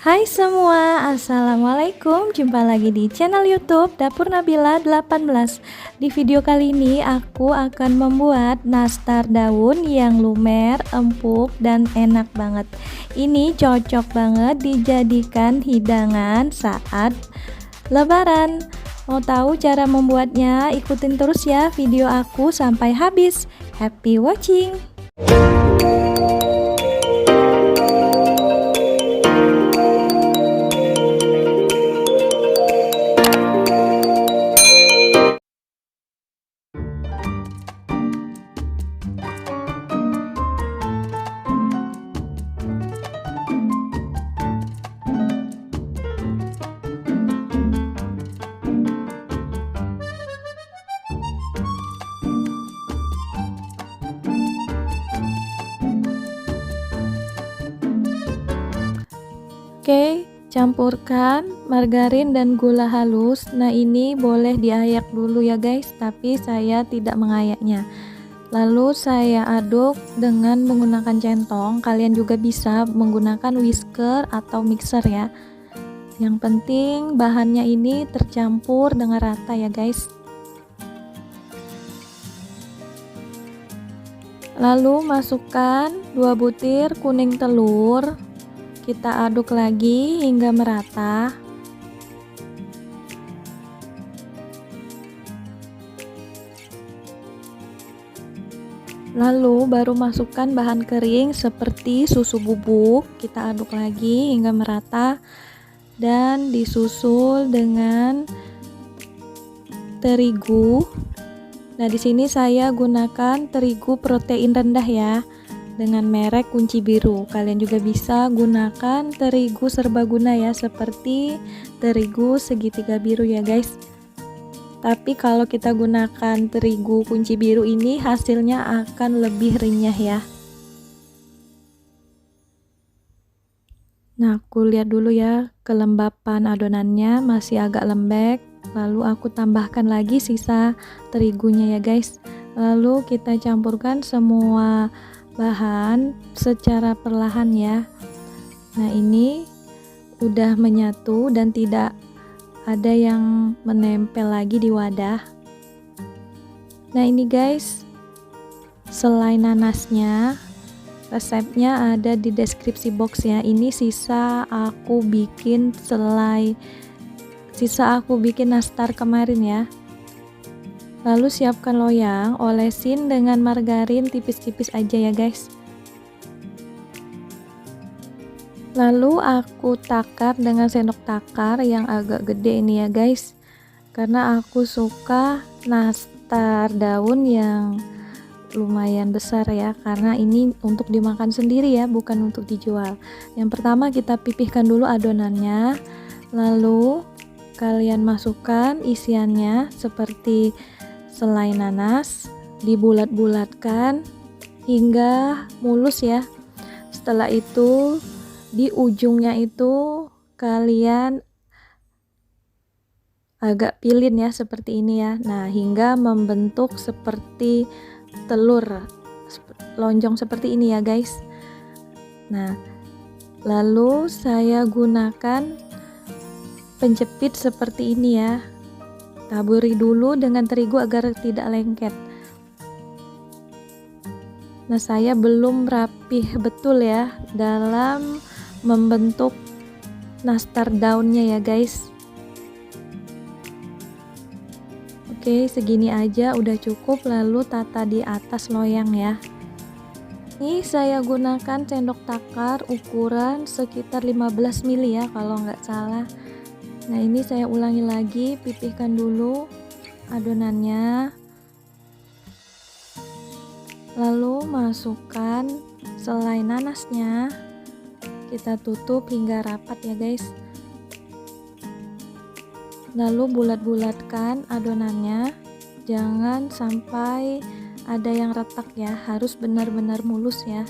Hai semua, Assalamualaikum. Jumpa lagi di channel YouTube Dapur Nabila 18. Di video kali ini aku akan membuat nastar daun yang lumer, empuk, dan enak banget. Ini cocok banget dijadikan hidangan saat lebaran. Mau tahu cara membuatnya? Ikutin terus ya video aku sampai habis. Happy watching! Oke, campurkan margarin dan gula halus. Nah, ini boleh diayak dulu ya guys, tapi saya tidak mengayaknya. Lalu saya aduk dengan menggunakan centong. Kalian juga bisa menggunakan whisker atau mixer ya. Yang penting bahannya ini tercampur dengan rata ya guys. Lalu masukkan 2 butir kuning telur. Kita aduk lagi hingga merata. Lalu baru masukkan bahan kering seperti susu bubuk. Kita aduk lagi hingga merata dan disusul dengan terigu. Nah, di sini saya gunakan terigu protein rendah ya, dengan merek kunci biru. Kalian juga bisa gunakan terigu serbaguna ya, seperti terigu segitiga biru ya guys. Tapi kalau kita gunakan terigu kunci biru ini hasilnya akan lebih renyah ya. Nah, aku lihat dulu ya kelembapan adonannya masih agak lembek. Lalu aku tambahkan lagi sisa terigunya ya guys. Lalu kita campurkan semua bahan secara perlahan ya. Nah, ini udah menyatu dan tidak ada yang menempel lagi di wadah. Nah, ini guys, selai nanasnya, resepnya ada di deskripsi box ya. Ini sisa aku bikin nastar kemarin ya. Lalu siapkan loyang, olesin dengan margarin tipis-tipis aja ya guys. Lalu aku takar dengan sendok takar yang agak gede ini ya guys, karena aku suka nastar daun yang lumayan besar ya, karena ini untuk dimakan sendiri ya, bukan untuk dijual. Yang pertama kita pipihkan dulu adonannya, lalu kalian masukkan isiannya seperti selai nanas, dibulat-bulatkan hingga mulus ya. Setelah itu di ujungnya itu kalian agak pilin ya, seperti ini ya. Nah, hingga membentuk seperti telur lonjong seperti ini ya guys. Nah, lalu saya gunakan penjepit seperti ini ya. Taburi dulu dengan terigu agar tidak lengket. Nah, saya belum rapih betul ya dalam membentuk nastar daunnya ya guys. Oke, segini aja udah cukup. Lalu tata di atas loyang ya. Ini saya gunakan sendok takar ukuran sekitar 15 ml ya kalau nggak salah. Nah, ini saya ulangi lagi, pipihkan dulu adonannya, lalu masukkan selai nanasnya, kita tutup hingga rapat ya guys. Lalu bulat-bulatkan adonannya, jangan sampai ada yang retak ya, harus benar-benar mulus ya.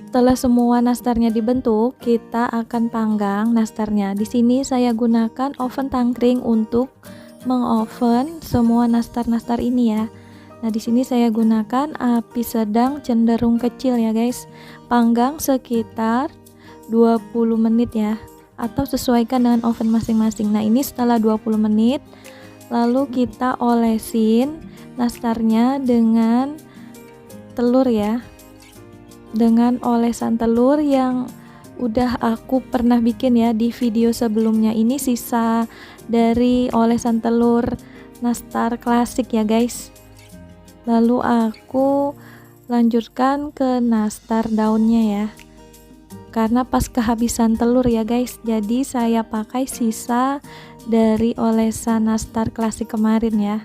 Setelah semua nastarnya dibentuk, kita akan panggang nastarnya. Di sini saya gunakan oven tangkring untuk mengoven semua nastar-nastar ini ya. Nah, di sini saya gunakan api sedang cenderung kecil ya, guys. Panggang sekitar 20 menit ya, atau sesuaikan dengan oven masing-masing. Nah, ini setelah 20 menit, lalu kita olesin nastarnya dengan telur ya, dengan olesan telur yang udah aku pernah bikin ya di video sebelumnya. Ini sisa dari olesan telur nastar klasik ya guys. Lalu aku lanjutkan ke nastar daunnya ya, karena pas kehabisan telur ya guys, jadi saya pakai sisa dari olesan nastar klasik kemarin ya.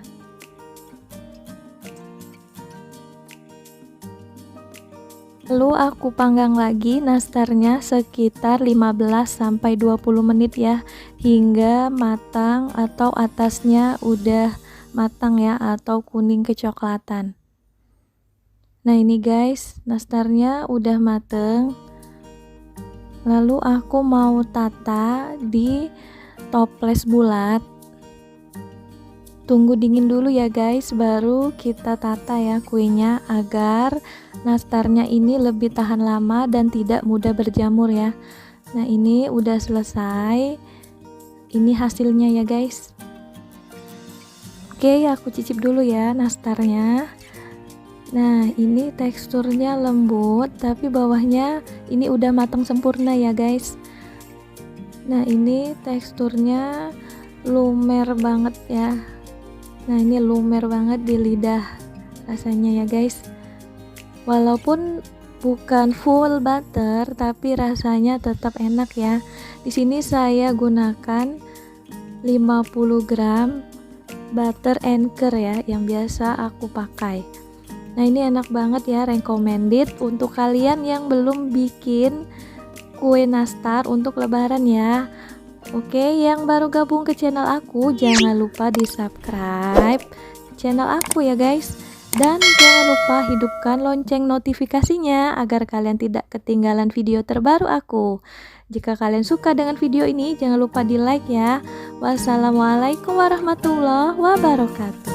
Lalu aku panggang lagi nastarnya sekitar 15-20 menit ya, hingga matang atau atasnya udah matang ya, atau kuning kecoklatan. Nah ini guys, nastarnya udah mateng. Lalu aku mau tata di toples bulat. Tunggu dingin dulu ya guys, baru kita tata ya kuenya, agar nastarnya ini lebih tahan lama dan tidak mudah berjamur ya. Nah ini udah selesai, ini hasilnya ya guys. Oke, aku cicip dulu ya nastarnya. Nah ini teksturnya lembut, tapi bawahnya ini udah matang sempurna ya guys. Nah ini teksturnya lumer banget ya. Nah ini lumer banget di lidah rasanya ya guys. Walaupun bukan full butter, tapi rasanya tetap enak ya. Di sini saya gunakan 50 gram butter Anchor ya, yang biasa aku pakai. Nah ini enak banget ya, recommended untuk kalian yang belum bikin kue nastar untuk lebaran ya. Oke, yang baru gabung ke channel aku, jangan lupa di subscribe channel aku ya guys. Dan jangan lupa hidupkan lonceng notifikasinya agar kalian tidak ketinggalan video terbaru aku. Jika kalian suka dengan video ini, jangan lupa di like ya. Wassalamualaikum warahmatullahi wabarakatuh.